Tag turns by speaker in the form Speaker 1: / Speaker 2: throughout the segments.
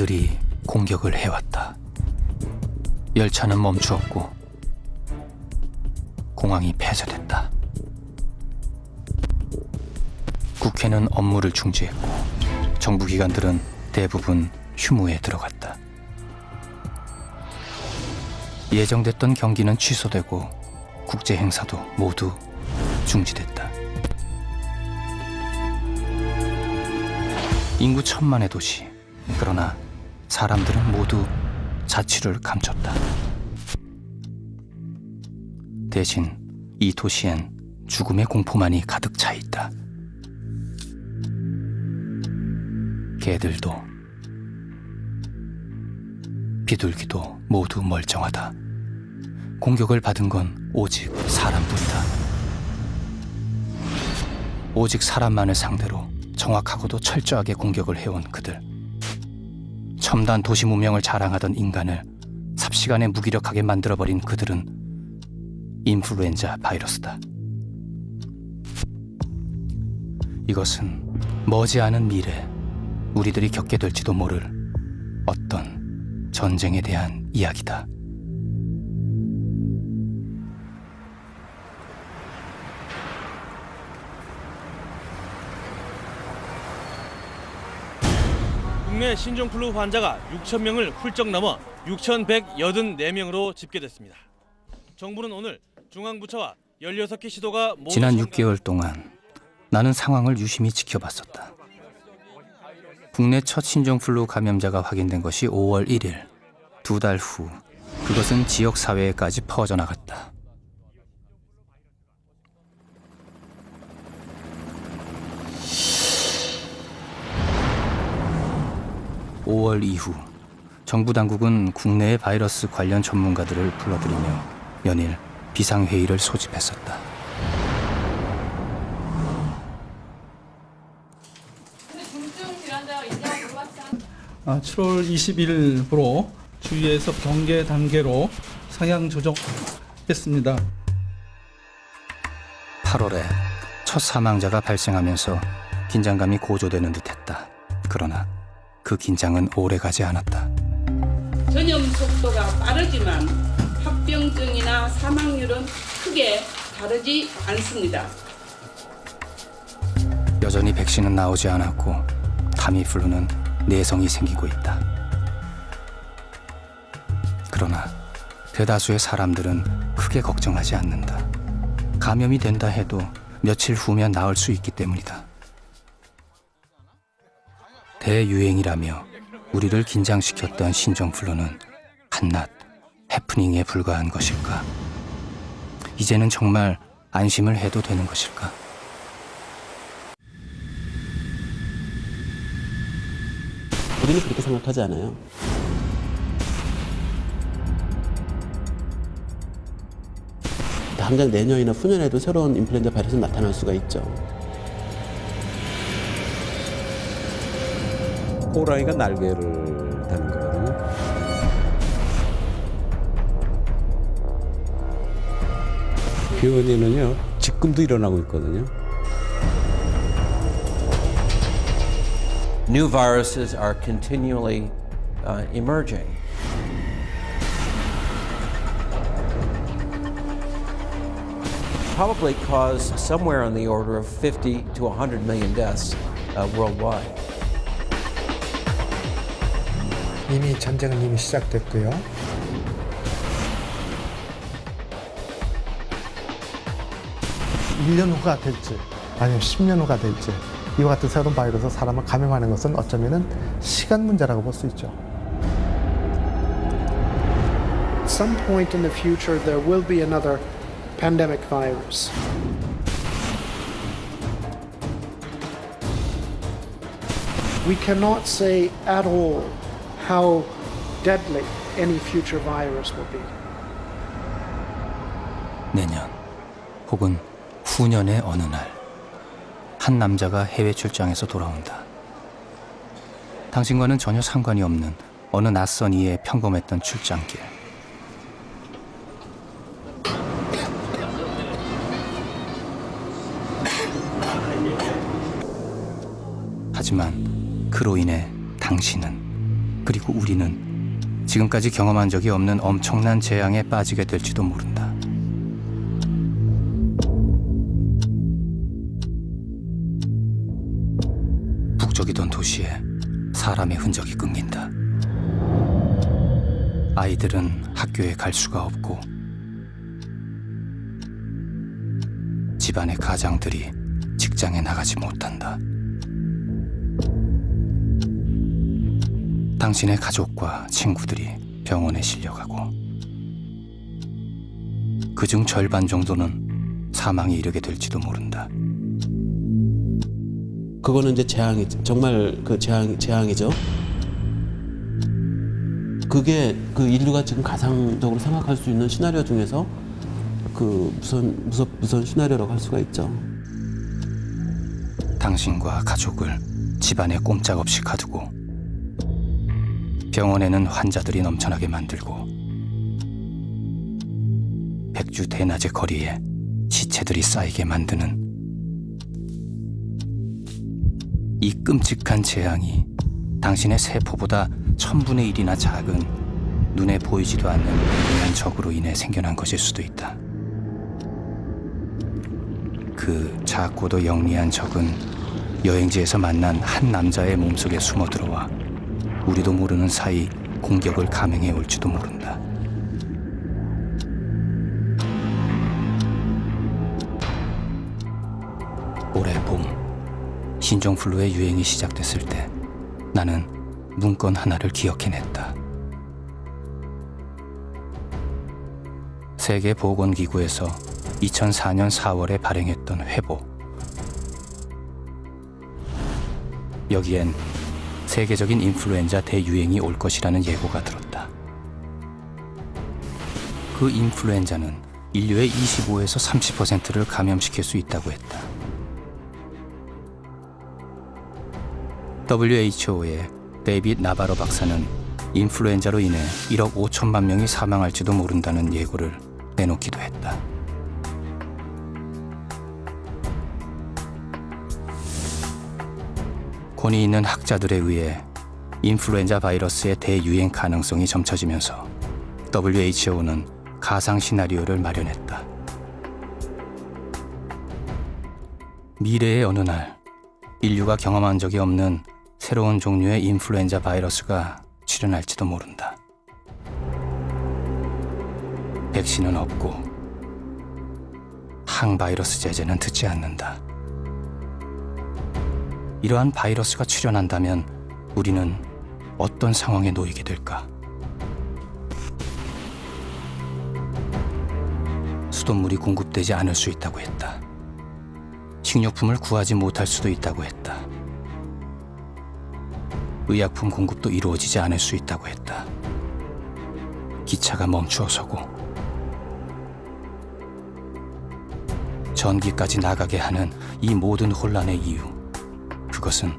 Speaker 1: 그들이 공격을 해왔다. 열차는 멈추었고 공항이 폐쇄됐다. 국회는 업무를 중지했고 정부기관들은 대부분 휴무에 들어갔다. 예정됐던 경기는 취소되고 국제 행사도 모두 중지됐다. 인구 1,000만의 도시. 그러나 사람들은 모두 자취를 감췄다. 대신 이 도시엔 죽음의 공포만이 가득 차 있다. 개들도 비둘기도 모두 멀쩡하다. 공격을 받은 건 오직 사람뿐이다. 오직 사람만을 상대로 정확하고도 철저하게 공격을 해온 그들. 첨단 도시 문명을 자랑하던 인간을 삽시간에 무기력하게 만들어버린 그들은 인플루엔자 바이러스다. 이것은 머지않은 미래 우리들이 겪게 될지도 모를 어떤 전쟁에 대한 이야기다.
Speaker 2: 국내 신종플루 환자가 6,000명을 훌쩍 넘어 6,184명으로 집계됐습니다. 정부는 오늘 중앙부처와 16개 시도가 모두
Speaker 1: 지난 6개월 동안 나는 상황을 유심히 지켜봤었다. 국내 첫 신종플루 감염자가 확인된 것이 5월 1일. 2달 후 그것은 지역사회에까지 퍼져나갔다. (5월) 이후 정부 당국은 국내의 바이러스 관련 전문가들을 불러들이며 연일 비상회의를 소집했었다.
Speaker 3: 아, 7월 20일부로 주의에서 경계 단계로 상향 조정했습니다.
Speaker 1: 8월에 첫 사망자가 발생하면서 긴장감이 고조되는 듯했다. 그러나 그 긴장은 오래가지 않았다.
Speaker 4: 전염 속도가 빠르지만 합병증이나 사망률은 크게 다르지 않습니다.
Speaker 1: 여전히 백신은 나오지 않았고 타미플루는 내성이 생기고 있다. 그러나 대다수의 사람들은 크게 걱정하지 않는다. 감염이 된다 해도 며칠 후면 나을 수 있기 때문이다. 대유행이라며 우리를 긴장시켰던 신종플루는 한낱 해프닝에 불과한 것일까? 이제는 정말 안심을 해도 되는 것일까?
Speaker 5: 우리는 그렇게 생각하지 않아요. 당장 내년이나 후년에도 새로운 인플루엔자 바이러스 나타날 수가 있죠.
Speaker 6: 호랑이가 날개를 다는 거거든요. 변이는요, 지금도 일어나고 있거든요.
Speaker 7: New viruses are continually emerging. Probably cause somewhere on the order of 50 to 100 million deaths worldwide.
Speaker 8: 이미 전쟁은 이미 시작됐고요. (1년) 후가 될지 아니면 (10년) 후가 될지 이와 같은 새로운 바이러스 사람을 감염하는 것은 어쩌면 시간 문제라고 볼 수 있죠.
Speaker 9: At some point in the future there will be another pandemic virus. We cannot say at all how deadly any future virus will be.
Speaker 1: 내년 혹은 후년의 어느 날 한 남자가 해외 출장에서 돌아온다. 당신과는 전혀 상관이 없는 어느 낯선 이의 평범했던 출장길. 하지만 그로 인해 당신은 그리고 우리는 지금까지 경험한 적이 없는 엄청난 재앙에 빠지게 될지도 모른다. 북적이던 도시에 사람의 흔적이 끊긴다. 아이들은 학교에 갈 수가 없고 집안의 가장들이 직장에 나가지 못한다. 당신의 가족과 친구들이 병원에 실려가고 그중 절반 정도는 사망에 이르게 될지도 모른다.
Speaker 5: 그거는 이제 재앙이 정말 그 재앙이죠. 그게 그 인류가 지금 가상적으로 생각할 수 있는 시나리오 중에서 그 무서운 시나리오라고 할 수가 있죠.
Speaker 1: 당신과 가족을 집안에 꼼짝없이 가두고 병원에는 환자들이 넘쳐나게 만들고 백주 대낮의 거리에 시체들이 쌓이게 만드는 이 끔찍한 재앙이 당신의 세포보다 1000분의 1이나 작은 눈에 보이지도 않는 미개한 적으로 인해 생겨난 것일 수도 있다. 그 작고도 영리한 적은 여행지에서 만난 한 남자의 몸속에 숨어 들어와 우리도 모르는 사이 공격을 감행해 올지도 모른다. 올해 봄 신종플루의 유행이 시작됐을 때 나는 문건 하나를 기억해냈다. 세계보건기구에서 2004년 4월에 발행했던 회보. 여기엔 세계적인 인플루엔자 대유행이 올 것이라는 예고가 들었다. 그 인플루엔자는 인류의 25에서 30%를 감염시킬 수 있다고 했다. WHO의 데이빗 나바로 박사는 인플루엔자로 인해 1억 5천만 명이 사망할지도 모른다는 예고를 내놓기도 했다. 권위 있는 학자들에 의해 인플루엔자 바이러스의 대유행 가능성이 점쳐지면서 WHO는 가상 시나리오를 마련했다. 미래의 어느 날 인류가 경험한 적이 없는 새로운 종류의 인플루엔자 바이러스가 출현할지도 모른다. 백신은 없고 항바이러스 제제는 듣지 않는다. 이러한 바이러스가 출현한다면 우리는 어떤 상황에 놓이게 될까? 수돗물이 공급되지 않을 수 있다고 했다. 식료품을 구하지 못할 수도 있다고 했다. 의약품 공급도 이루어지지 않을 수 있다고 했다. 기차가 멈추어 서고 전기까지 나가게 하는 이 모든 혼란의 이유, 그것은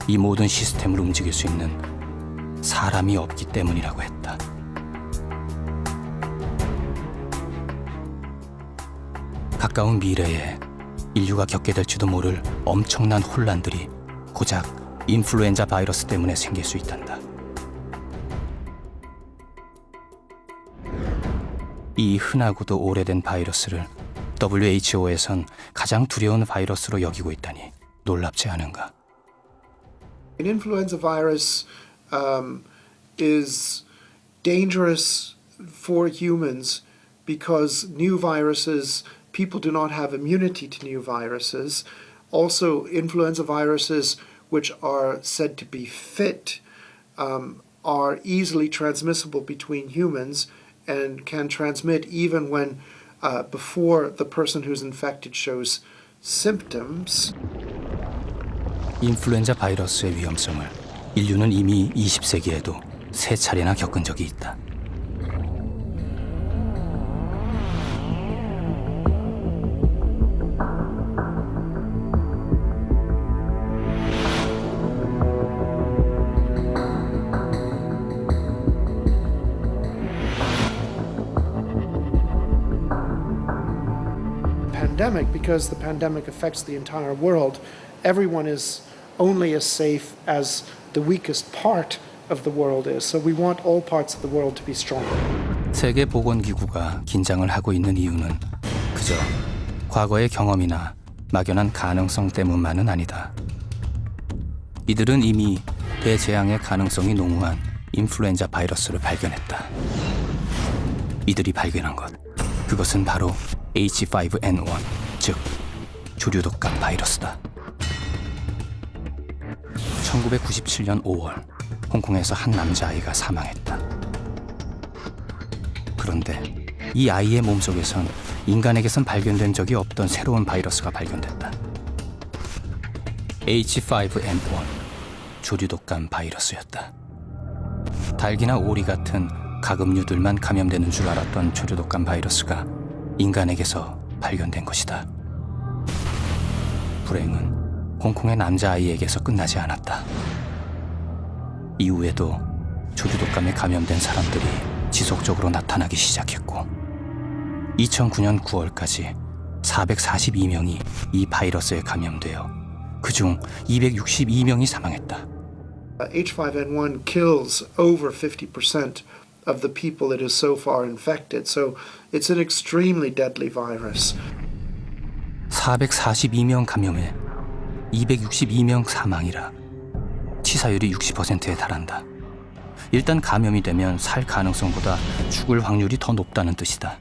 Speaker 1: 이 모든 시스템을 움직일 수 있는 사람이 없기 때문이라고 했다. 가까운 미래에 인류가 겪게 될지도 모를 엄청난 혼란들이 고작 인플루엔자 바이러스 때문에 생길 수 있단다. 이 흔하고도 오래된 바이러스를 WHO에선 가장 두려운 바이러스로 여기고 있다니 놀랍지 않은가?
Speaker 9: An influenza virus is dangerous for humans because new viruses, people do not have immunity to new viruses. Also, influenza viruses, which are said to be fit, are easily transmissible between humans and can transmit even when before the person who's infected shows symptoms.
Speaker 1: 인플루엔자 바이러스의 위험성을 인류는 이미 20세기에도 3차례나 겪은 적이 있다.
Speaker 9: Pandemic, because the pandemic affects the entire world, everyone is only as safe as the weakest part of the world is. So we want all parts of the world to be strong.
Speaker 1: 세계보건기구가 긴장을 하고 있는 이유는 그저 과거의 경험이나 막연한 가능성 때문만은 아니다. 이들은 이미 대재앙의 가능성이 농후한 인플루엔자 바이러스를 발견했다. 이들이 발견한 것, 그것은 바로 H5N1, 즉 조류독감 바이러스다. 1997년 5월, 홍콩에서 한 남자아이가 사망했다. 그런데 이 아이의 몸속에선 인간에게선 발견된 적이 없던 새로운 바이러스가 발견됐다. H5N1, 조류독감 바이러스였다. 닭이나 오리 같은 가금류들만 감염되는 줄 알았던 조류독감 바이러스가 인간에게서 발견된 것이다. 불행은 홍콩의 남자아이에게서 끝나지 않았다. 이후에도 조류독감에 감염된 사람들이 지속적으로 나타나기 시작했고 2009년 9월까지 442명이 이 바이러스에 감염되어 그중 262명이 사망했다.
Speaker 9: H5N1 kills over 50% of the people it has so far infected. So it's an extremely deadly virus.
Speaker 1: 442명 감염에 262명 사망이라 치사율이 60%에 달한다. 일단 감염이 되면 살 가능성보다 죽을 확률이 더 높다는 뜻이다.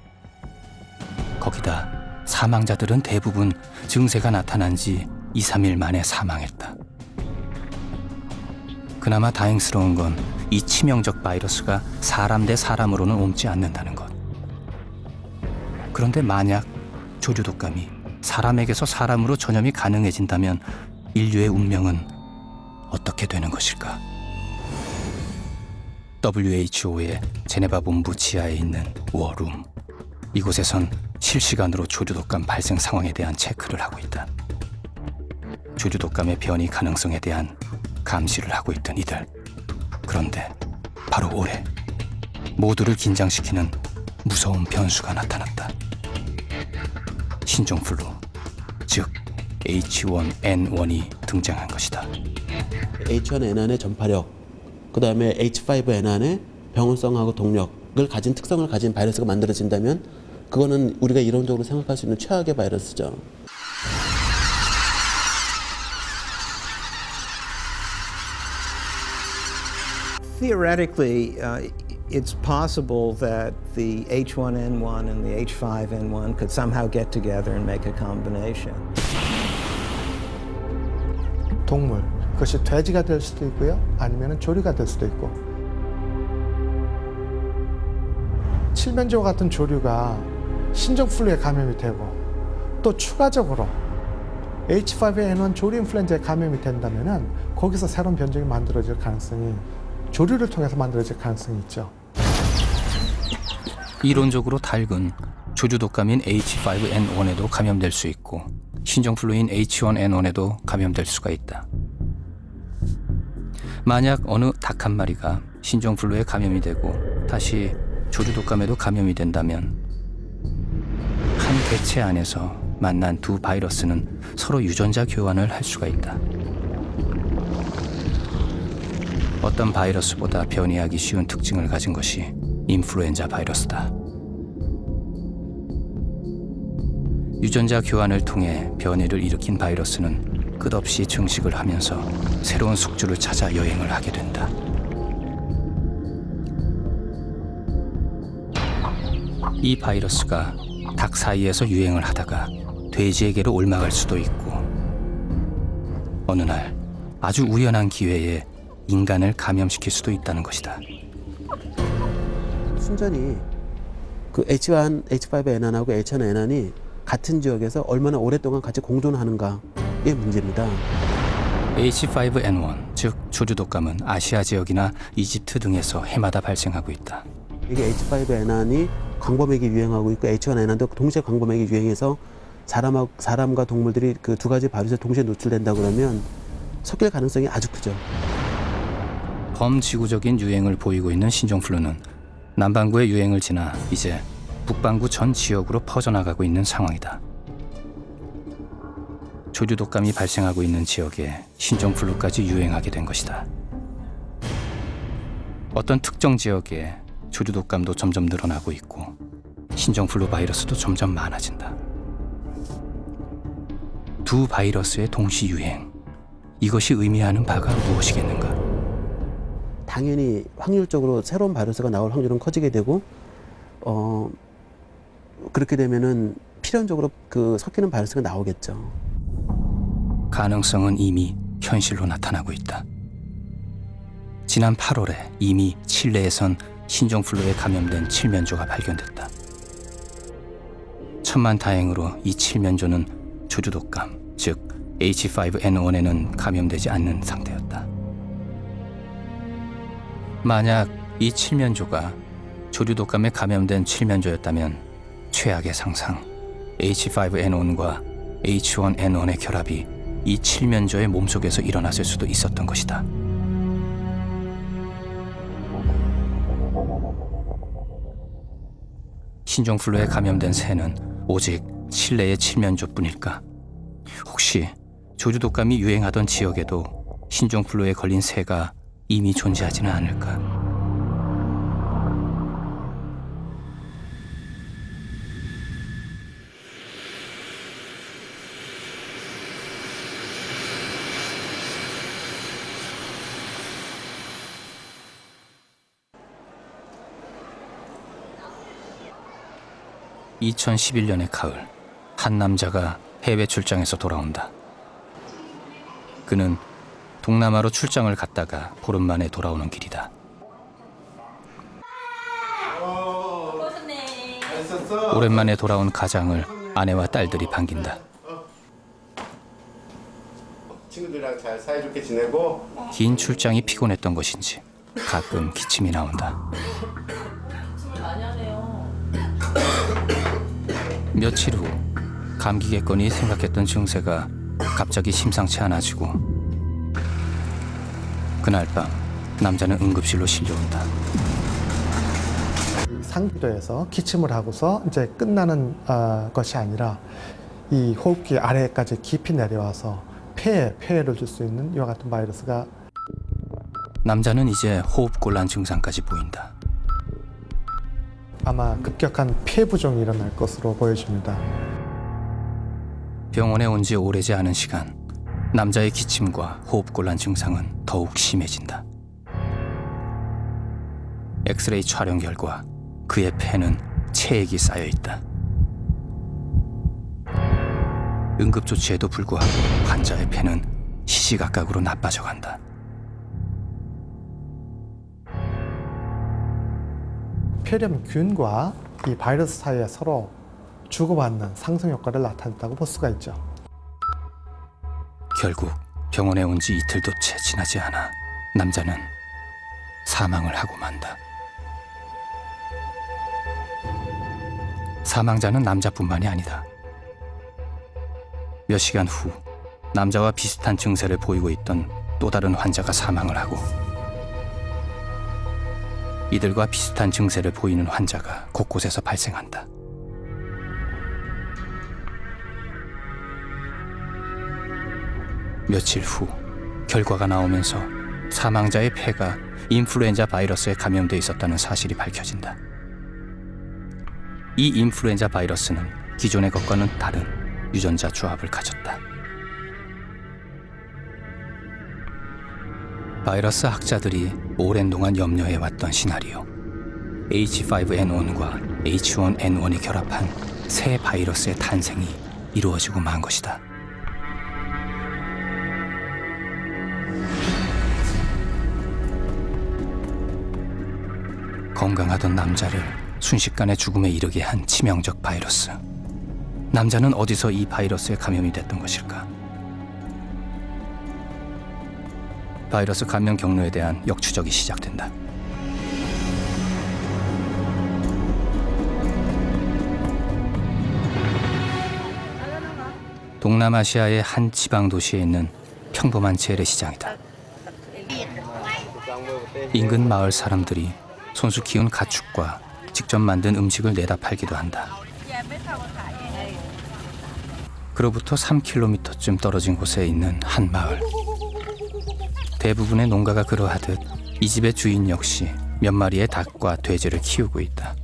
Speaker 1: 거기다 사망자들은 대부분 증세가 나타난 지 2, 3일 만에 사망했다. 그나마 다행스러운 건 이 치명적 바이러스가 사람 대 사람으로는 옮지 않는다는 것. 그런데 만약 조류독감이 사람에게서 사람으로 전염이 가능해진다면 인류의 운명은 어떻게 되는 것일까? WHO의 제네바 본부 지하에 있는 워룸. 이곳에선 실시간으로 조류독감 발생 상황에 대한 체크를 하고 있다. 조류독감의 변이 가능성에 대한 감시를 하고 있던 이들. 그런데 바로 올해 모두를 긴장시키는 무서운 변수가 나타났다. 신종플루, 즉 H1N1이 등장한 것이다.
Speaker 5: H1N1의 전파력, 그 다음에 H5N1의 병원성하고 동력을 가진 특성을 가진 바이러스가 만들어진다면 그거는 우리가 이론적으로 생각할 수 있는 최악의 바이러스죠.
Speaker 10: Theoretically, it's possible that the H1N1 and the H5N1 could somehow get together and make a combination.
Speaker 8: 동물, 그것이 돼지가 될 수도 있고요. 아니면 조류가 될 수도 있고. 칠면조 같은 조류가 신종플루에 감염이 되고 또 추가적으로 H5N1 조류 인플루엔자에 감염이 된다면 거기서 새로운 변종이 만들어질 가능성이 조류를 통해서 만들어질 가능성이 있죠.
Speaker 1: 이론적으로 닭은 조류독감인 H5N1에도 감염될 수 있고 신종플루인 H1N1에도 감염될 수가 있다. 만약 어느 닭 한 마리가 신종플루에 감염이 되고 다시 조류독감에도 감염이 된다면 한 개체 안에서 만난 두 바이러스는 서로 유전자 교환을 할 수가 있다. 어떤 바이러스보다 변이하기 쉬운 특징을 가진 것이 인플루엔자 바이러스다. 유전자 교환을 통해 변이를 일으킨 바이러스는 끝없이 증식을 하면서 새로운 숙주를 찾아 여행을 하게 된다. 이 바이러스가 닭 사이에서 유행을 하다가 돼지에게로 옮아갈 수도 있고 어느 날 아주 우연한 기회에 인간을 감염시킬 수도 있다는 것이다.
Speaker 5: 순전히 그 H1, H5N1하고 H1N1이 같은 지역에서 얼마나 오랫동안 같이 공존하는가의 문제입니다.
Speaker 1: H5N1, 즉 조류독감은 아시아 지역이나 이집트 등에서 해마다 발생하고 있다.
Speaker 5: 이게 H5N1이 광범위하게 유행하고 있고 H1N1도 동시에 광범위하게 유행해서 사람과 동물들이 그 두 가지 바이러스에 동시에 노출된다 그러면 섞일 가능성이 아주 크죠.
Speaker 1: 범지구적인 유행을 보이고 있는 신종플루는 남반구의 유행을 지나 이제 북반구 전 지역으로 퍼져나가고 있는 상황이다. 조류독감이 발생하고 있는 지역에 신종플루까지 유행하게 된 것이다. 어떤 특정 지역에 조류 독감도 점점 늘어나고 있고 신종플루 바이러스도 점점 많아진다. 두 바이러스의 동시 유행, 이것이 의미하는 바가 무엇이겠는가?
Speaker 5: 당연히 확률적으로 새로운 바이러스가 나올 확률은 커지게 되고 그렇게 되면은 필연적으로 그 섞이는 바이러스가 나오겠죠.
Speaker 1: 가능성은 이미 현실로 나타나고 있다. 지난 8월에 이미 칠레에선 신종플루에 감염된 칠면조가 발견됐다. 천만다행으로 이 칠면조는 조류독감, 즉 H5N1에는 감염되지 않는 상태였다. 만약 이 칠면조가 조류독감에 감염된 칠면조였다면 최악의 상상, H5N1과 H1N1의 결합이 이 칠면조의 몸속에서 일어났을 수도 있었던 것이다. 신종플루에 감염된 새는 오직 칠레의 칠면조뿐일까? 혹시 조류독감이 유행하던 지역에도 신종플루에 걸린 새가 이미 존재하지는 않을까? (2011년의) 가을, 한 남자가 해외 출장에서 돌아온다. 그는 동남아로 출장을 갔다가 보름 만에 돌아오는 길이다. 오랜만에 돌아온 가장을 아내와 딸들이 반긴다.
Speaker 11: 친구들이랑 잘 사이좋게 지내고.
Speaker 1: 긴 출장이 피곤했던 것인지 가끔 기침이 나온다. 며칠 후 감기겠거니 생각했던 증세가 갑자기 심상치 않아지고 그날 밤 남자는 응급실로 실려온다.
Speaker 8: 상기도에서 기침을 하고서 이제 끝나는 것이 아니라 이 호흡기 아래까지 깊이 내려와서 폐에 폐해를 줄 수 있는 이와 같은 바이러스가.
Speaker 1: 남자는 이제 호흡곤란 증상까지 보인다.
Speaker 8: 아마 급격한 폐 부종이 일어날 것으로 보여집니다.
Speaker 1: 병원에 온 지 오래지 않은 시간, 남자의 기침과 호흡곤란 증상은 더욱 심해진다. 엑스레이 촬영 결과 그의 폐는 체액이 쌓여 있다. 응급조치에도 불구하고 환자의 폐는 시시각각으로 나빠져간다.
Speaker 8: 폐렴균과 이 바이러스 사이에 서로 주고받는 상승 효과를 나타냈다고 볼 수가 있죠.
Speaker 1: 결국 병원에 온 지 이틀도 채 지나지 않아 남자는 사망을 하고 만다. 사망자는 남자뿐만이 아니다. 몇 시간 후 남자와 비슷한 증세를 보이고 있던 또 다른 환자가 사망을 하고 이들과 비슷한 증세를 보이는 환자가 곳곳에서 발생한다. 며칠 후 결과가 나오면서 사망자의 폐가 인플루엔자 바이러스에 감염돼 있었다는 사실이 밝혀진다. 이 인플루엔자 바이러스는 기존의 것과는 다른 유전자 조합을 가졌다. 바이러스 학자들이 오랜 동안 염려해왔던 시나리오, H5N1과 H1N1이 결합한 새 바이러스의 탄생이 이루어지고 만 것이다. 건강하던 남자를 순식간에 죽음에 이르게 한 치명적 바이러스. 남자는 어디서 이 바이러스에 감염이 됐던 것일까? 바이러스 감염 경로에 대한 역추적이 시작된다. 동남아시아의 한 지방 도시에 있는 평범한 재래시장이다. 인근 마을 사람들이 손수 키운 가축과 직접 만든 음식을 내다 팔기도 한다. 그로부터 3km쯤 떨어진 곳에 있는 한 마을. 대부분의 농가가 그러하듯 이 집의 주인 역시 몇 마리의 닭과 돼지를 키우고 있다.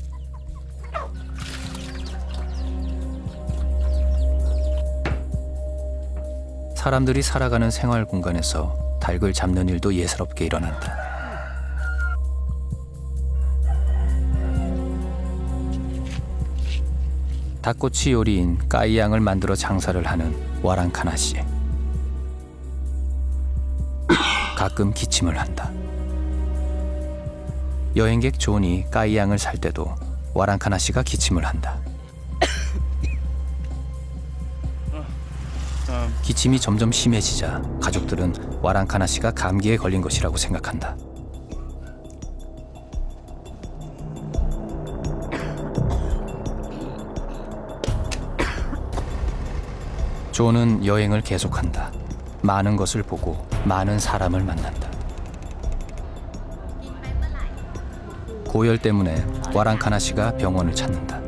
Speaker 1: 사람들이 살아가는 생활 공간에서 닭을 잡는 일도 예사롭게 일어난다. 닭꼬치 요리인 까이양을 만들어 장사를 하는 와랑카나 씨. 가끔 기침을 한다. 여행객 존이 까이양을 살 때도 와랑카나 씨가 기침을 한다. 기침이 점점 심해지자 가족들은 와랑카나 씨가 감기에 걸린 것이라고 생각한다. 존은 여행을 계속한다. 많은 것을 보고 많은 사람을 만난다. 고열 때문에 와랑카나 씨가 병원을 찾는다.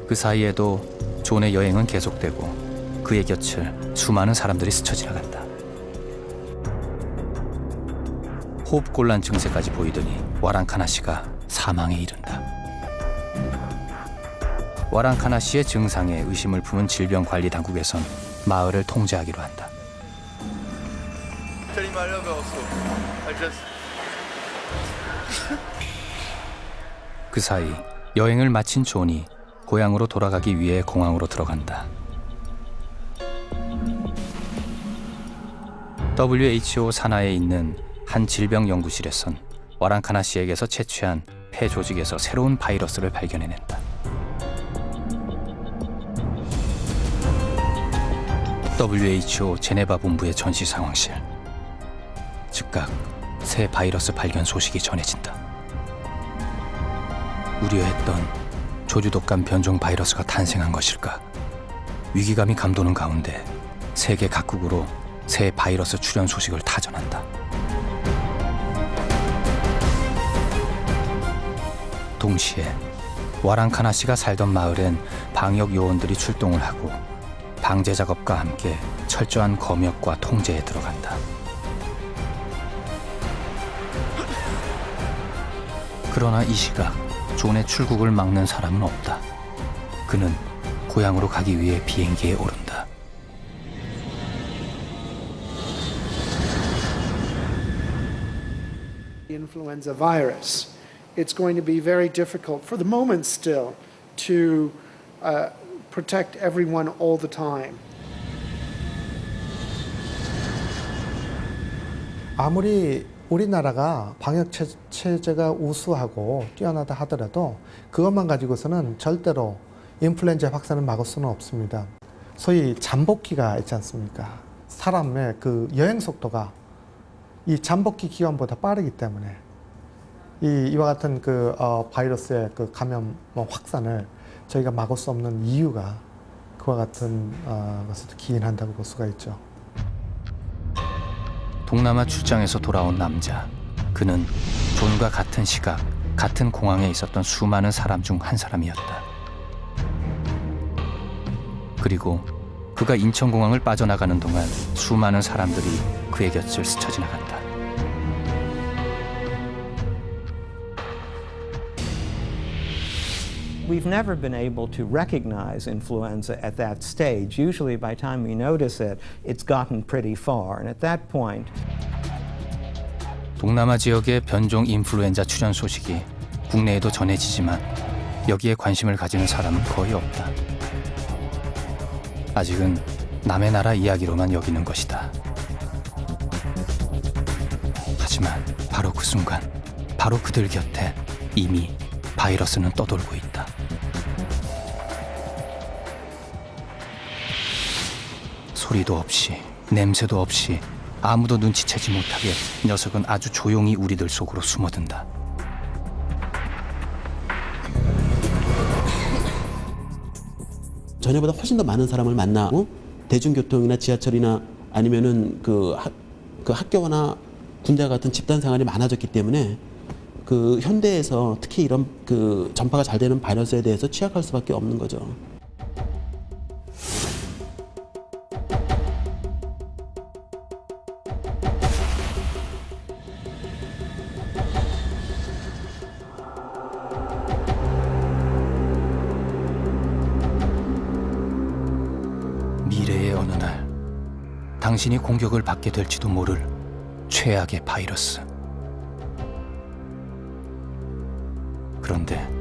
Speaker 1: 그 사이에도 존의 여행은 계속되고 그의 곁을 수많은 사람들이 스쳐 지나간다. 호흡곤란 증세까지 보이더니 와랑카나 씨가 사망에 이른다. 와랑카나 씨의 증상에 의심을 품은 질병관리당국에선 마을을 통제하기로 한다. 그 사이 여행을 마친 존이 고향으로 돌아가기 위해 공항으로 들어간다. WHO 산하에 있는 한 질병 연구실에선 와랑카나 씨에게서 채취한 폐 조직에서 새로운 바이러스를 발견해낸다. WHO 제네바 본부의 전시 상황실. 즉각 새 바이러스 발견 소식이 전해진다. 우려했던 조류독감 변종 바이러스가 탄생한 것일까? 위기감이 감도는 가운데 세계 각국으로 새 바이러스 출현 소식을 타전한다. 동시에 와랑카나 씨가 살던 마을엔 방역 요원들이 출동을 하고 방제 작업과 함께 철저한 검역과 통제에 들어간다. 그러나 이 시각 존의 출국을 막는 사람은 없다. 그는 고향으로 가기 위해 비행기에 오른다.
Speaker 9: Influenza virus. It's going to be very difficult for the moment still to protect everyone all the time.
Speaker 8: 아무리 우리나라가 방역 체제가 우수하고 뛰어나다 하더라도 그것만 가지고서는 절대로 인플루엔자 확산을 막을 수는 없습니다. 소위 잠복기가 있지 않습니까? 사람의 그 여행 속도가 이 잠복기 기간보다 빠르기 때문에 이와 같은 그 바이러스의 그 감염 확산을 저희가 막을 수 없는 이유가 그와 같은 것을 기인한다고 볼 수가 있죠.
Speaker 1: 동남아 출장에서 돌아온 남자. 그는 존과 같은 시각, 같은 공항에 있었던 수많은 사람 중 한 사람이었다. 그리고 그가 인천공항을 빠져나가는 동안 수많은 사람들이 그의 곁을 스쳐 지나간다.
Speaker 10: We've never been able to recognize influenza at that stage. Usually by the time we notice it, it's gotten pretty far. And at that point,
Speaker 1: 동남아 지역의 변종 인플루엔자 출현 소식이 국내에도 전해지지만 여기에 관심을 가지는 사람은 거의 없다. 아직은 남의 나라 이야기로만 여기는 것이다. 하지만 바로 그 순간, 바로 그들 곁에 이미 바이러스는 떠돌고 있다. 소리도 없이, 냄새도 없이 아무도 눈치채지 못하게 녀석은 아주 조용히 우리들 속으로 숨어든다.
Speaker 5: 전에보다 훨씬 더 많은 사람을 만나고 대중교통이나 지하철이나 아니면은 그 학교나 군대 같은 집단 생활이 많아졌기 때문에 그 현대에서 특히 이런 그 전파가 잘 되는 바이러스에 대해서 취약할 수밖에 없는 거죠.
Speaker 1: 어느 날 당신이 공격을 받게 될지도 모를 최악의 바이러스. 그런데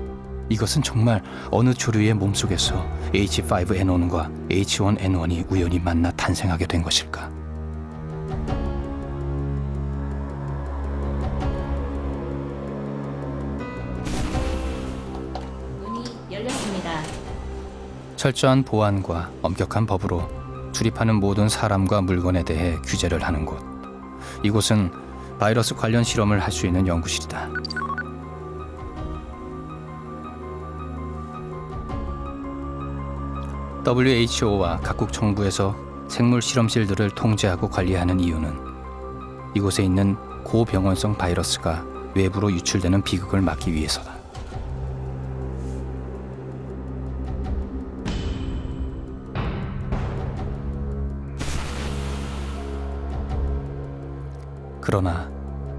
Speaker 1: 이것은 정말 어느 조류의 몸속에서 H5N1과 H1N1이 우연히 만나 탄생하게 된 것일까?
Speaker 12: 문이 열렸습니다.
Speaker 1: 철저한 보안과 엄격한 법으로 출입하는 모든 사람과 물건에 대해 규제를 하는 곳. 이곳은 바이러스 관련 실험을 할 수 있는 연구실이다. WHO와 각국 정부에서 생물 실험실들을 통제하고 관리하는 이유는 이곳에 있는 고병원성 바이러스가 외부로 유출되는 비극을 막기 위해서다. 그러나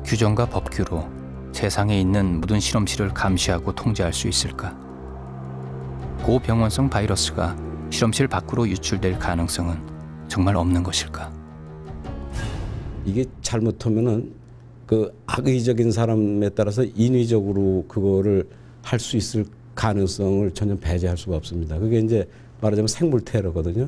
Speaker 1: 규정과 법규로 세상에 있는 모든 실험실을 감시하고 통제할 수 있을까? 고병원성 바이러스가 실험실 밖으로 유출될 가능성은 정말 없는 것일까?
Speaker 6: 이게 잘못하면은 그 악의적인 사람에 따라서 인위적으로 그거를 할 수 있을 가능성을 전혀 배제할 수가 없습니다. 그게 이제 말하자면 생물 테러거든요.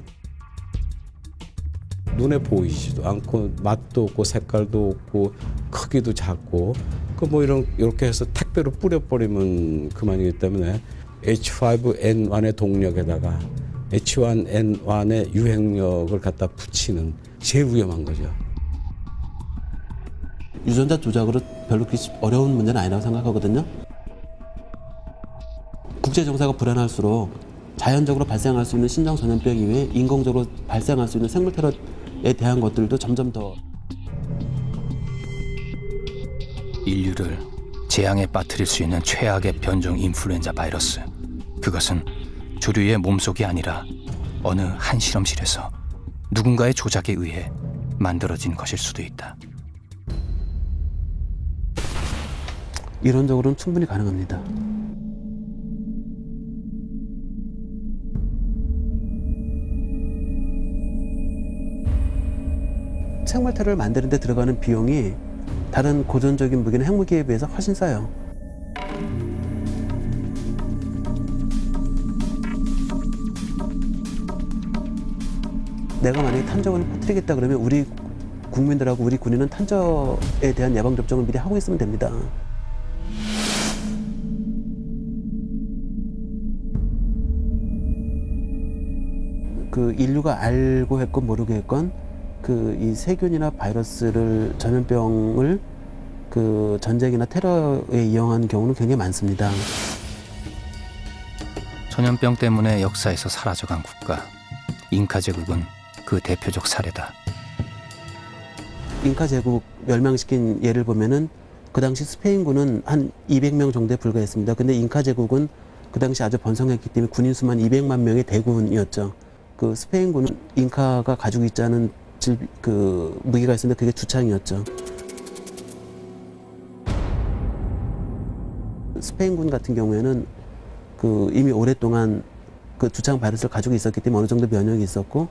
Speaker 6: 눈에 보이지도 않고 맛도 없고 색깔도 없고 크기도 작고 그 뭐 이렇게 해서 택배로 뿌려버리면 그만이기 때문에 H5N1의 동력에다가 H1N1의 유행력을 갖다 붙이는 제일 위험한 거죠.
Speaker 5: 유전자 조작으로 별로 그렇게 어려운 문제는 아니라고 생각하거든요. 국제 정세가 불안할수록 자연적으로 발생할 수 있는 신종 전염병 이외에 인공적으로 발생할 수 있는 생물 테러에 대한 것들도 점점 더
Speaker 1: 인류를 재앙에 빠뜨릴 수 있는 최악의 변종 인플루엔자 바이러스. 그것은 조류의 몸속이 아니라 어느 한 실험실에서 누군가의 조작에 의해 만들어진 것일 수도 있다.
Speaker 5: 이론적으로는 충분히 가능합니다. 생물 테러를 만드는 데 들어가는 비용이 다른 고전적인 무기나 핵무기에 비해서 훨씬 싸요. 내가 만약에 탄저군을 퍼뜨리겠다 그러면 우리 국민들하고 우리 군인은 탄저에 대한 예방접종을 미리 하고 있으면 됩니다. 그 인류가 알고 했건 모르고 했건 그 이 세균이나 바이러스를 전염병을 그 전쟁이나 테러에 이용한 경우는 굉장히 많습니다.
Speaker 1: 전염병 때문에 역사에서 사라져간 국가, 잉카 제국은 그 대표적 사례다.
Speaker 5: 잉카 제국 멸망시킨 예를 보면은 그 당시 스페인군은 한 200명 정도에 불과했습니다. 근데 잉카 제국은 그 당시 아주 번성했기 때문에 군인 수만 200만 명의 대군이었죠. 그 스페인군은 잉카가 가지고 있지 않은 그 무기가 있었는데 그게 주창이었죠. 스페인군 같은 경우에는 그 이미 오랫동안 그 주창 바이러스를 가지고 있었기 때문에 어느 정도 면역이 있었고,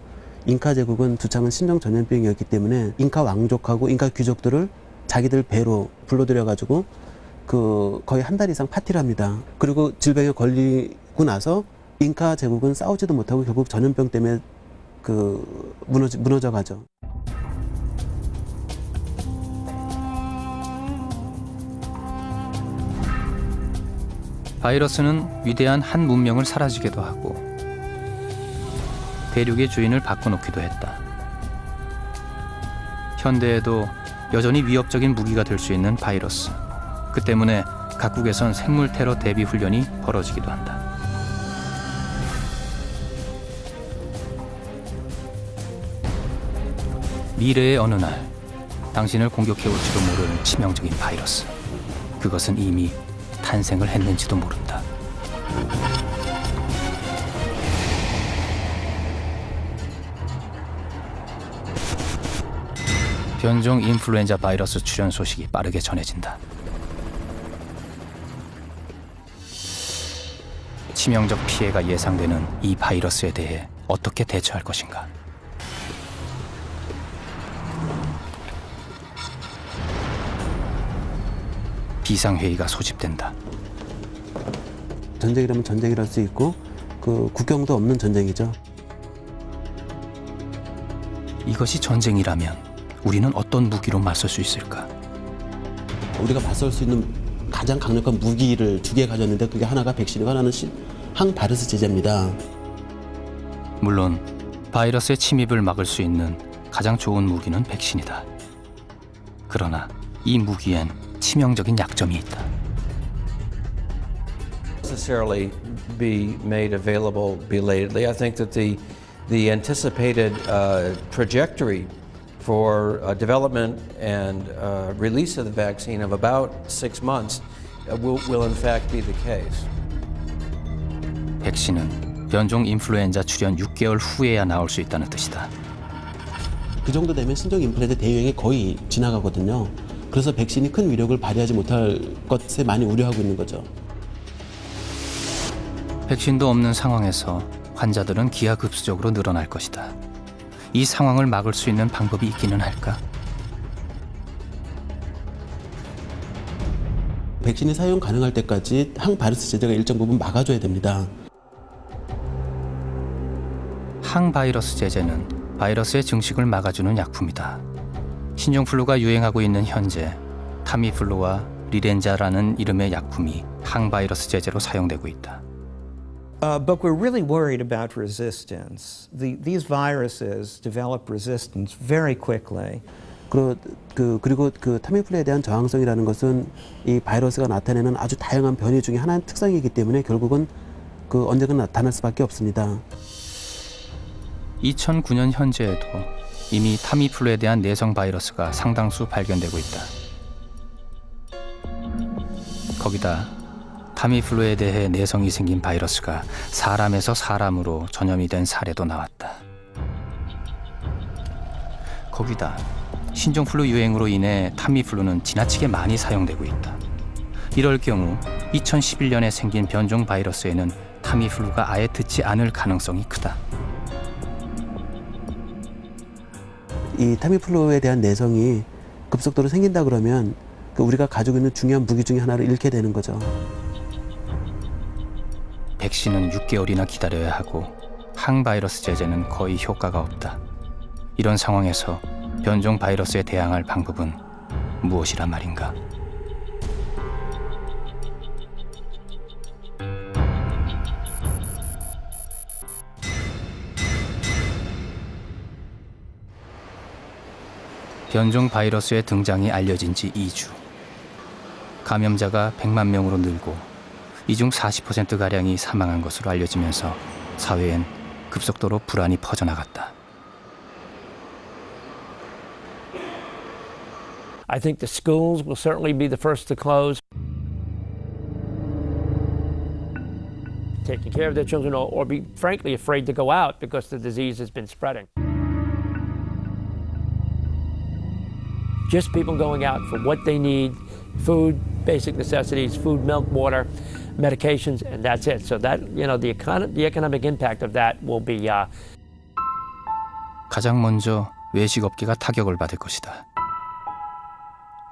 Speaker 5: 잉카 제국은 주창은 신종 전염병이었기 때문에 잉카 왕족하고 잉카 귀족들을 자기들 배로 불러들여 가지고 그 거의 한 달 이상 파티를 합니다. 그리고 질병에 걸리고 나서 잉카 제국은 싸우지도 못하고 결국 전염병 때문에 그 무너져 가죠.
Speaker 1: 바이러스는 위대한 한 문명을 사라지게도 하고 대륙의 주인을 바꿔놓기도 했다. 현대에도 여전히 위협적인 무기가 될 수 있는 바이러스. 그 때문에 각국에선 생물 테러 대비 훈련이 벌어지기도 한다. 미래의 어느 날 당신을 공격해올지도 모를 치명적인 바이러스. 그것은 이미 탄생을 했는지도 모른다. 변종 인플루엔자 바이러스 출현 소식이 빠르게 전해진다. 치명적 피해가 예상되는 이 바이러스에 대해 어떻게 대처할 것인가? 비상회의가 소집된다.
Speaker 5: 전쟁이라면 전쟁이랄 수 있고 그 국경도 없는 전쟁이죠.
Speaker 1: 이것이 전쟁이라면 우리는 어떤 무기로 맞설 수 있을까?
Speaker 5: 우리가 맞설 수 있는 가장 강력한 무기를 2개 가졌는데 그게 하나가 백신이고 하나는 항바이러스 제제입니다.
Speaker 1: 물론 바이러스의 침입을 막을 수 있는 가장 좋은 무기는 백신이다. 그러나 이 무기엔 치명적인 약점이 있다.
Speaker 7: Necessarily be made available belatedly. I think that the anticipated trajectory for development and release of the vaccine of about 6 months will in fact be the case.
Speaker 1: 백신은 변종 인플루엔자 출현 6개월 후에야 나올 수 있다는 뜻이다.
Speaker 5: 그 정도 되면 신종 인플루엔자 대유행이 거의 지나가거든요. 그래서 백신이 큰 위력을 발휘하지 못할 것에 많이 우려하고 있는 거죠.
Speaker 1: 백신도 없는 상황에서 환자들은 기하급수적으로 늘어날 것이다. 이 상황을 막을 수 있는 방법이 있기는 할까?
Speaker 5: 백신이 사용 가능할 때까지 항바이러스 제제가 일정 부분 막아줘야 됩니다.
Speaker 1: 항바이러스 제제는 바이러스의 증식을 막아주는 약품이다. 신종플루가 유행하고 있는 현재 타미플루와 리렌자라는 이름의 약품이 항바이러스 제제로 사용되고 있다.
Speaker 10: But we're really worried about resistance. These viruses develop resistance very quickly.
Speaker 5: 그리고 그 타미플루에 대한 저항성이라는 것은 이 바이러스가 나타내는 아주 다양한 변이 중에 하나의 특성이기 때문에 결국은 그 언젠가 나타날 수밖에 없습니다.
Speaker 1: 2009년 현재에도 이미 타미플루에 대한 내성 바이러스가 상당수 발견되고 있다. 거기다 타미플루에 대해 내성이 생긴 바이러스가 사람에서 사람으로 전염이 된 사례도 나왔다. 거기다 신종플루 유행으로 인해 타미플루는 지나치게 많이 사용되고 있다. 이럴 경우 2011년에 생긴 변종 바이러스에는 타미플루가 아예 듣지 않을 가능성이 크다.
Speaker 5: 이 타미플루에 대한 내성이 급속도로 생긴다 그러면 우리가 가지고 있는 중요한 무기 중에 하나를 잃게 되는 거죠.
Speaker 1: 백신은 6개월이나 기다려야 하고 항바이러스 제제는 거의 효과가 없다. 이런 상황에서 변종 바이러스에 대항할 방법은 무엇이란 말인가? 변종 바이러스의 등장이 알려진 지 2주. 감염자가 100만 명으로 늘고 이 중 40%가량이 사망한 것으로 알려지면서 사회엔 급속도로 불안이 퍼져나갔다.
Speaker 13: I think the schools will certainly be the first to close. Taking care of their children or be frankly afraid to go out because the disease has been spreading. Just people going out for what they need, food, basic necessities, food, milk, water, medications, and that's it. So that, the economic impact of that will be
Speaker 1: 가장 먼저 외식업계가 타격을 받을 것이다.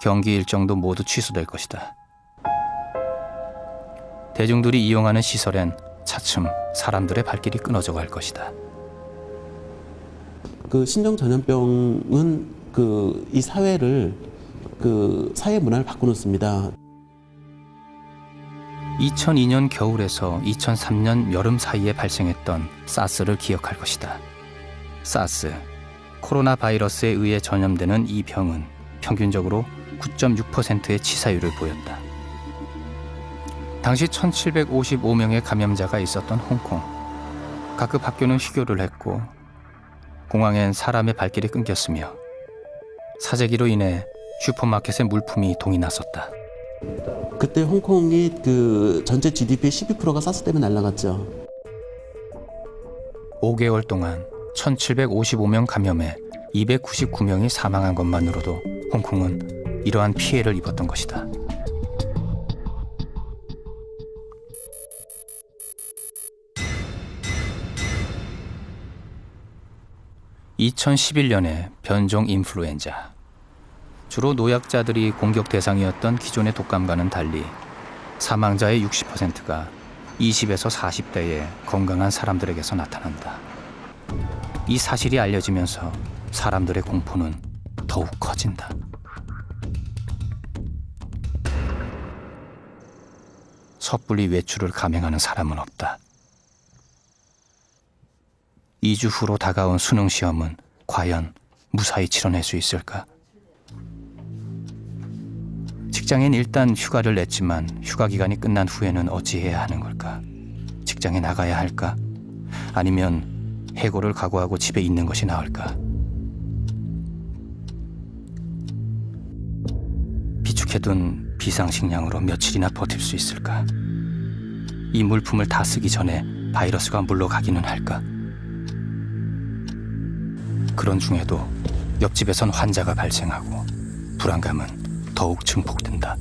Speaker 1: 경기 일정도 모두 취소될 것이다. 대중들이 이용하는 시설엔 차츰 사람들의 발길이 끊어져 갈 것이다.
Speaker 5: 그 신종 전염병은 이 사회를 사회 문화를 바꿔놓습니다.
Speaker 1: 2002년 겨울에서 2003년 여름 사이에 발생했던 사스를 기억할 것이다. 사스, 코로나 바이러스에 의해 전염되는 이 병은 평균적으로 9.6%의 치사율을 보였다. 당시 1755명의 감염자가 있었던 홍콩. 각급 학교는 휴교를 했고 공항엔 사람의 발길이 끊겼으며 사재기로 인해 슈퍼마켓의 물품이 동이 났었다.
Speaker 5: 그때 홍콩이 전체 GDP의 12%가 사스 때문에 날아갔죠.
Speaker 1: 5개월 동안 1755명 감염에 299명이 사망한 것만으로도 홍콩은 이러한 피해를 입었던 것이다. (2011년에) 변종 인플루엔자. 주로 노약자들이 공격 대상이었던 기존의 독감과는 달리 사망자의 60%가 20에서 40대의 건강한 사람들에게서 나타난다. 이 사실이 알려지면서 사람들의 공포는 더욱 커진다. 섣불리 외출을 감행하는 사람은 없다. 2주 후로 다가온 수능 시험은 과연 무사히 치러낼 수 있을까? 직장엔 일단 휴가를 냈지만 휴가 기간이 끝난 후에는 어찌해야 하는 걸까? 직장에 나가야 할까? 아니면 해고를 각오하고 집에 있는 것이 나을까? 비축해둔 비상식량으로 며칠이나 버틸 수 있을까? 이 물품을 다 쓰기 전에 바이러스가 물러가기는 할까? 그런 중에도 옆집에선 환자가 발생하고 불안감은 더욱 증폭된다.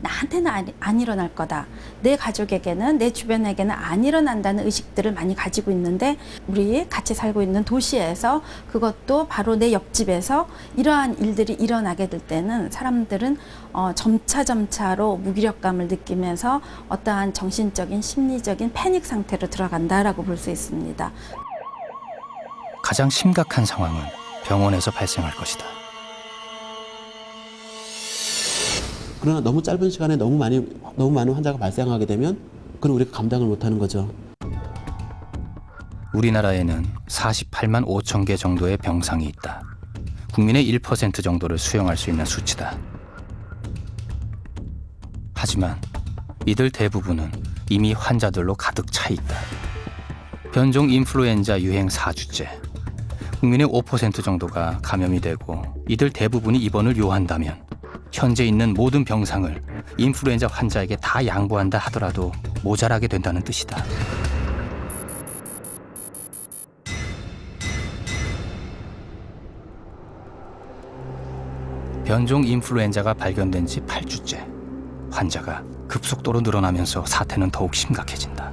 Speaker 14: 나한테는 안 일어날 거다. 내 가족에게는, 내 주변에게는 안 일어난다는 의식들을 많이 가지고 있는데 우리 같이 살고 있는 도시에서 그것도 바로 내 옆집에서 이러한 일들이 일어나게 될 때는 사람들은 점차로 무기력감을 느끼면서 어떠한 정신적인 심리적인 패닉 상태로 들어간다라고 볼 수 있습니다.
Speaker 1: 가장 심각한 상황은 병원에서 발생할 것이다.
Speaker 5: 그러나 너무 짧은 시간에 너무 많은 환자가 발생하게 되면 그건 우리가 감당을 못하는 거죠.
Speaker 1: 우리나라에는 48만 5천 개 정도의 병상이 있다. 국민의 1% 정도를 수용할 수 있는 수치다. 하지만 이들 대부분은 이미 환자들로 가득 차 있다. 변종 인플루엔자 유행 4주째. 국민의 5% 정도가 감염이 되고 이들 대부분이 입원을 요한다면 현재 있는 모든 병상을 인플루엔자 환자에게 다 양보한다 하더라도 모자라게 된다는 뜻이다. 변종 인플루엔자가 발견된 지 8주째. 환자가 급속도로 늘어나면서 사태는 더욱 심각해진다.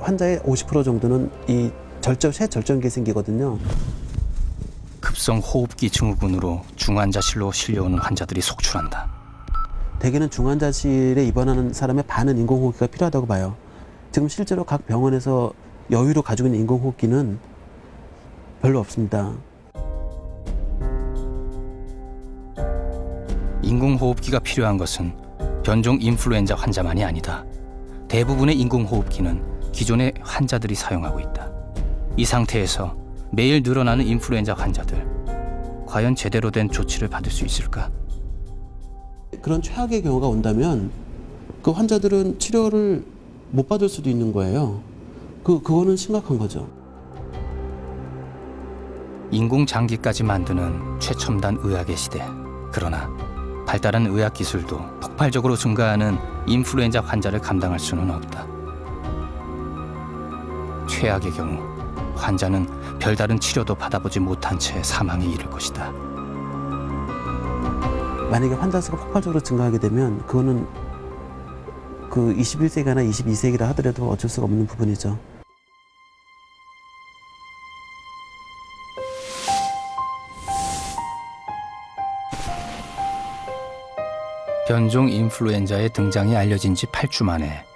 Speaker 5: 환자의 50% 정도는 이 쇠절정기 생기거든요.
Speaker 1: 급성 호흡기 증후군으로 중환자실로 실려오는 환자들이 속출한다.
Speaker 5: 대개는 중환자실에 입원하는 사람의 반은 인공호흡기가 필요하다고 봐요. 지금 실제로 각 병원에서 여유로 가지고 있는 인공호흡기는 별로 없습니다.
Speaker 1: 인공호흡기가 필요한 것은 변종 인플루엔자 환자만이 아니다. 대부분의 인공호흡기는 기존의 환자들이 사용하고 있다. 이 상태에서 매일 늘어나는 인플루엔자 환자들, 과연 제대로 된 조치를 받을 수 있을까?
Speaker 5: 그런 최악의 경우가 온다면 그 환자들은 치료를 못 받을 수도 있는 거예요. 그거는 심각한 거죠.
Speaker 1: 인공장기까지 만드는 최첨단 의학의 시대. 그러나 발달한 의학 기술도 폭발적으로 증가하는 인플루엔자 환자를 감당할 수는 없다. 최악의 경우 환자는 별다른 치료도 받아보지 못한 채 사망에 이를 것이다.
Speaker 5: 만약에 환자 수가 폭발적으로 증가하게 되면 그거는 그 21세기나 22세기라 하더라도 어쩔 수가 없는 부분이죠.
Speaker 1: 변종 인플루엔자의 등장이 알려진 지 8주 만에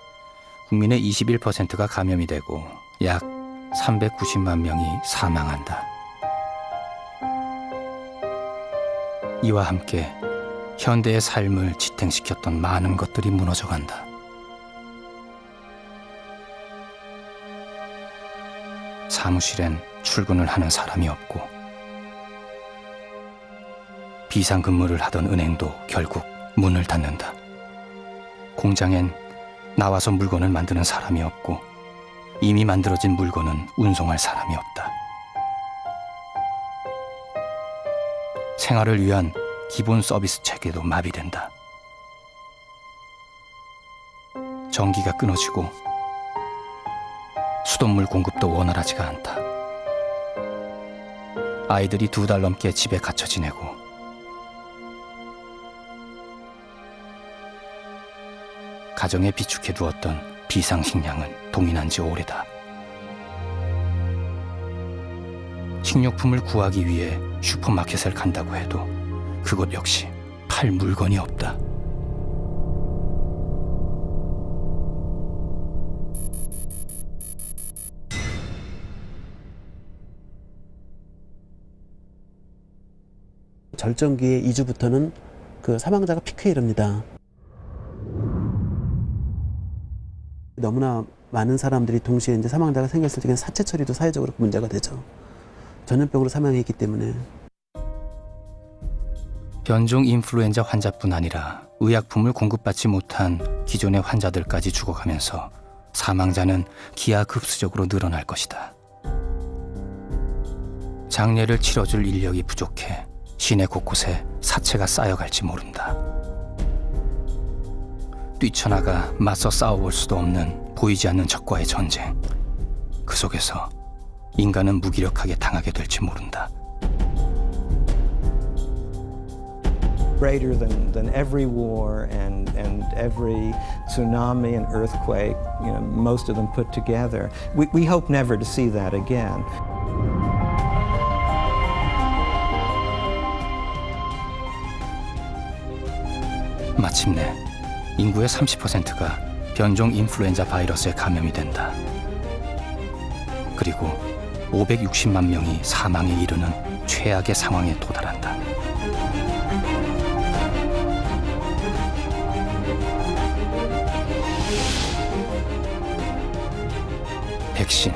Speaker 1: 국민의 21%가 감염이 되고 약 390만 명이 사망한다. 이와 함께 현대의 삶을 지탱시켰던 많은 것들이 무너져간다. 사무실엔 출근을 하는 사람이 없고 비상근무를 하던 은행도 결국 문을 닫는다. 공장엔 나와서 물건을 만드는 사람이 없고 이미 만들어진 물건은 운송할 사람이 없다. 생활을 위한 기본 서비스 체계도 마비된다. 전기가 끊어지고 수돗물 공급도 원활하지가 않다. 아이들이 2달 넘게 집에 갇혀 지내고 가정에 비축해 두었던 비상식량은 동인한 지 오래다. 식료품을 구하기 위해 슈퍼마켓을 간다고 해도 그곳 역시 팔 물건이 없다.
Speaker 5: 절정기의 2주부터는 그 사망자가 피크에 이릅니다. 너무나 많은 사람들이 동시에 이제 사망자가 생겼을 때 사체 처리도 사회적으로 문제가 되죠. 전염병으로 사망했기 때문에.
Speaker 1: 변종 인플루엔자 환자뿐 아니라 의약품을 공급받지 못한 기존의 환자들까지 죽어가면서 사망자는 기하급수적으로 늘어날 것이다. 장례를 치러줄 인력이 부족해 시내 곳곳에 사체가 쌓여갈지 모른다. 뛰쳐나가 맞서 싸워볼 수도 없는 보이지 않는 적과의 전쟁. 그 속에서 인간은 무기력하게 당하게 될지 모른다.
Speaker 10: Greater than every war and every tsunami and earthquake, you know, most of them put together. We hope never to see that again.
Speaker 1: 마침내 인구의 30%가 변종 인플루엔자 바이러스에 감염이 된다. 그리고 560만 명이 사망에 이르는 최악의 상황에 도달한다. 백신,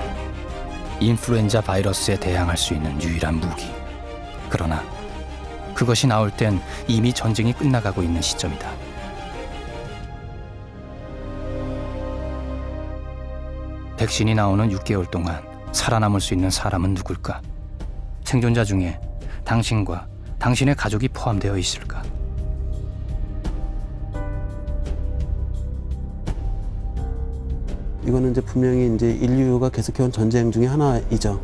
Speaker 1: 인플루엔자 바이러스에 대항할 수 있는 유일한 무기. 그러나 그것이 나올 땐 이미 전쟁이 끝나가고 있는 시점이다. 백신이 나오는 6개월 동안 살아남을 수 있는 사람은 누굴까? 생존자 중에 당신과 당신의 가족이 포함되어 있을까?
Speaker 5: 이거는 이제 분명히 이제 인류가 계속해온 전쟁 중에 하나이죠.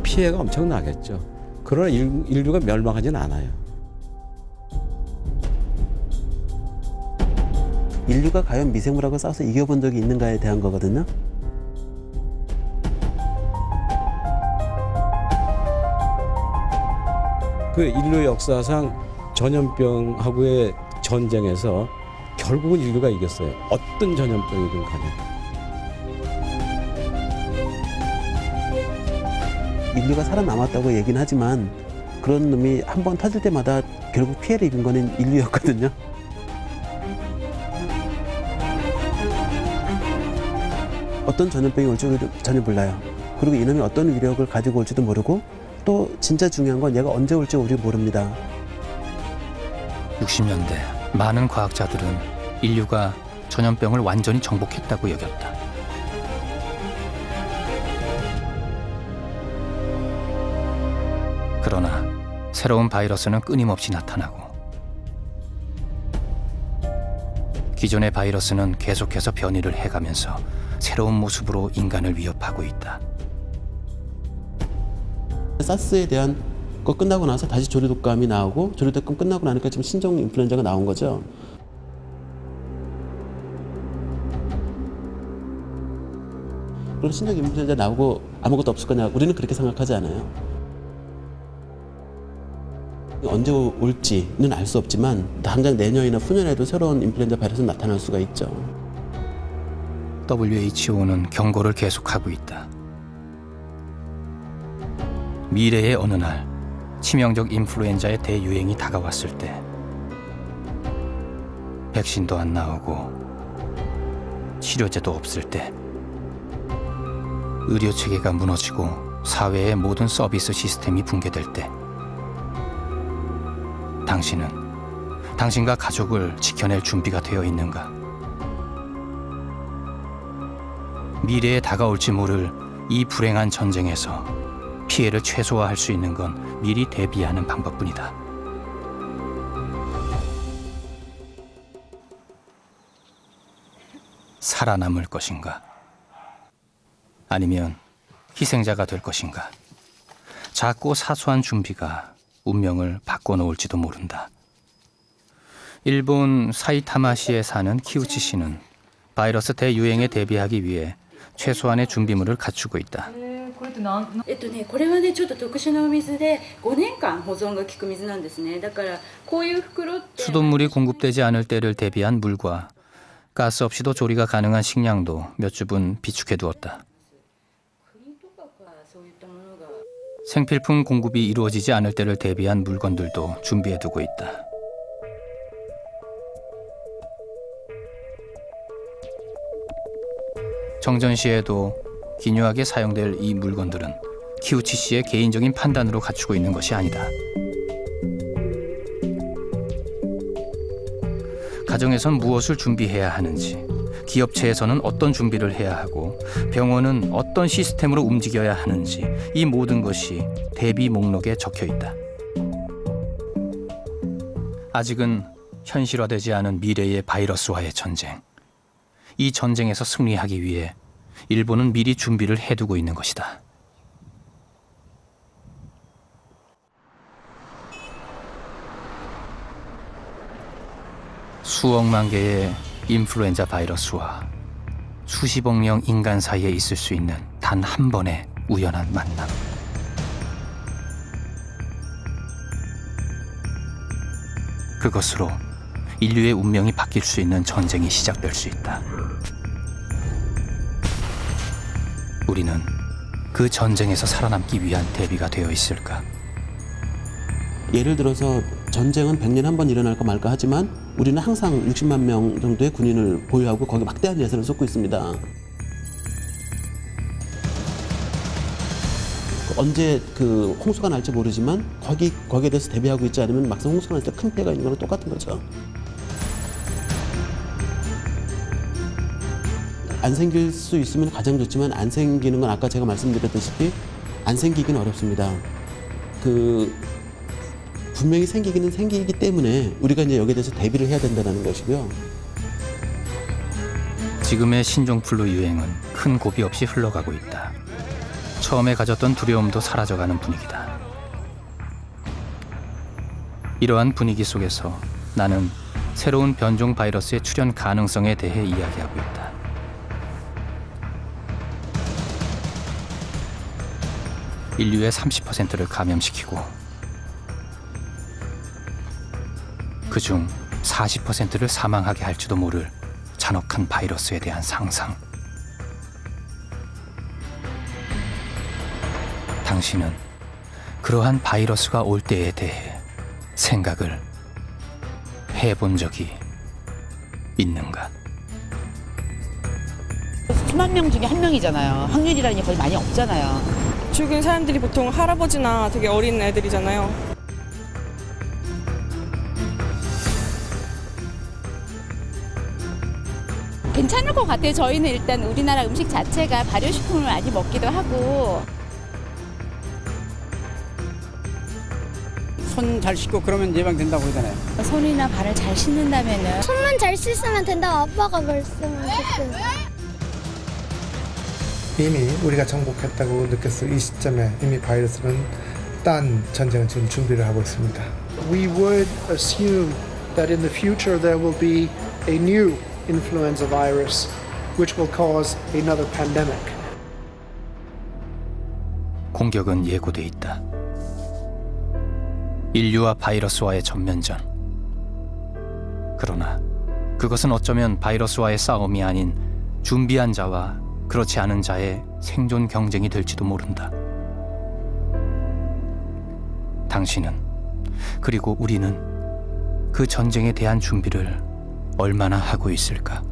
Speaker 6: 피해가 엄청나겠죠. 그러나 인류가 멸망하지는 않아요.
Speaker 5: 인류가 과연 미생물하고 싸워서 이겨본 적이 있는가에 대한 거거든요.
Speaker 6: 그 인류 역사상 전염병하고의 전쟁에서 결국은 인류가 이겼어요. 어떤 전염병이든 간에.
Speaker 5: 인류가 살아남았다고 얘기는 하지만 그런 놈이 한 번 터질 때마다 결국 피해를 입은 거는 인류였거든요. 어떤 전염병이 올지 우리도 전혀 몰라요. 그리고 이놈이 어떤 위력을 가지고 올지도 모르고 또 진짜 중요한 건 얘가 언제 올지 우리 모릅니다.
Speaker 1: 60년대 많은 과학자들은 인류가 전염병을 완전히 정복했다고 여겼다. 그러나 새로운 바이러스는 끊임없이 나타나고 기존의 바이러스는 계속해서 변이를 해가면서 새로운 모습으로 인간을 위협하고 있다.
Speaker 5: 사스에 대한 거 끝나고 나서 다시 조류독감이 나오고 조류독감 끝나고 나니까 지금 신종 인플루엔자가 나온 거죠. 그럼 신종 인플루엔자 나오고 아무것도 없을 거냐? 우리는 그렇게 생각하지 않아요. 언제 올지는 알 수 없지만 당장 내년이나 후년에도 새로운 인플루엔자 바이러스는 나타날 수가 있죠.
Speaker 1: WHO는 경고를 계속하고 있다. 미래의 어느 날 치명적 인플루엔자의 대유행이 다가왔을 때 백신도 안 나오고 치료제도 없을 때 의료 체계가 무너지고 사회의 모든 서비스 시스템이 붕괴될 때 당신은 당신과 가족을 지켜낼 준비가 되어 있는가? 미래에 다가올지 모를 이 불행한 전쟁에서 피해를 최소화할 수 있는 건 미리 대비하는 방법뿐이다. 살아남을 것인가? 아니면 희생자가 될 것인가? 작고 사소한 준비가 운명을 바꿔놓을지도 모른다. 일본 사이타마시에 사는 키우치 씨는 바이러스 대유행에 대비하기 위해 최소한의 준비물을 갖추고 있다.
Speaker 12: これはねちょっと特殊なお水で5年間保存が効く水なんですね。だからこういう袋って
Speaker 1: 수돗물이 공급되지 않을 때를 대비한 물과 가스 없이도 조리가 가능한 식량도 몇 주분 비축해 두었다. 생필품 공급이 이루어지지 않을 때를 대비한 물건들도 준비해 두고 있다. 정전 시에도 기묘하게 사용될 이 물건들은 키우치 씨의 개인적인 판단으로 갖추고 있는 것이 아니다. 가정에선 무엇을 준비해야 하는지, 기업체에서는 어떤 준비를 해야 하고, 병원은 어떤 시스템으로 움직여야 하는지, 이 모든 것이 대비 목록에 적혀 있다. 아직은 현실화되지 않은 미래의 바이러스와의 전쟁. 이 전쟁에서 승리하기 위해 일본은 미리 준비를 해두고 있는 것이다. 수억만 개의 인플루엔자 바이러스와 수십억 명 인간 사이에 있을 수 있는 단 한 번의 우연한 만남. 그것으로 인류의 운명이 바뀔 수 있는 전쟁이 시작될 수 있다. 우리는 그 전쟁에서 살아남기 위한 대비가 되어 있을까?
Speaker 5: 예를 들어서 전쟁은 100년에 한 번 일어날까 말까 하지만 우리는 항상 60만 명 정도의 군인을 보유하고 거기 막대한 예산을 쏟고 있습니다. 언제 그 홍수가 날지 모르지만 거기에 대해서 대비하고 있지 않으면 막상 홍수가 날 때 큰 피해가 있는 거랑 똑같은 거죠. 안 생길 수 있으면 가장 좋지만 안 생기는 건 아까 제가 말씀드렸다시피 안 생기기는 어렵습니다. 분명히 생기기는 생기기 때문에 우리가 이제 여기에 대해서 대비를 해야 된다는 것이고요.
Speaker 1: 지금의 신종플루 유행은 큰 고비 없이 흘러가고 있다. 처음에 가졌던 두려움도 사라져가는 분위기다. 이러한 분위기 속에서 나는 새로운 변종 바이러스의 출현 가능성에 대해 이야기하고 있다. 인류의 30%를 감염시키고 그중 40%를 사망하게 할지도 모를 잔혹한 바이러스에 대한 상상. 당신은 그러한 바이러스가 올 때에 대해 생각을 해본 적이 있는가?
Speaker 15: 수만 명 중에 한 명이잖아요. 확률이라는 게 거의 많이 없잖아요.
Speaker 16: 죽은 사람들이 보통 할아버지나 되게 어린 애들이잖아요.
Speaker 17: 괜찮을 것 같아요. 저희는 일단 우리나라 음식 자체가 발효식품을 많이 먹기도 하고.
Speaker 18: 손 잘 씻고 그러면 예방된다고 그러잖아요.
Speaker 17: 손이나 발을 잘 씻는다면은
Speaker 19: 손만 잘 씻으면 된다고 아빠가 말씀하셨어요.
Speaker 8: 이미 우리가 정복했다고 느꼈을 이 시점에 이미 바이러스는 딴 전쟁을 지금 준비를 하고 있습니다.
Speaker 9: We would assume that in the future there will be a new influenza virus which will cause another pandemic.
Speaker 1: 공격은 예고돼 있다. 인류와 바이러스와의 전면전. 그러나 그것은 어쩌면 바이러스와의 싸움이 아닌 준비한 자와 그렇지 않은 자의 생존 경쟁이 될지도 모른다. 당신은 그리고 우리는 그 전쟁에 대한 준비를 얼마나 하고 있을까?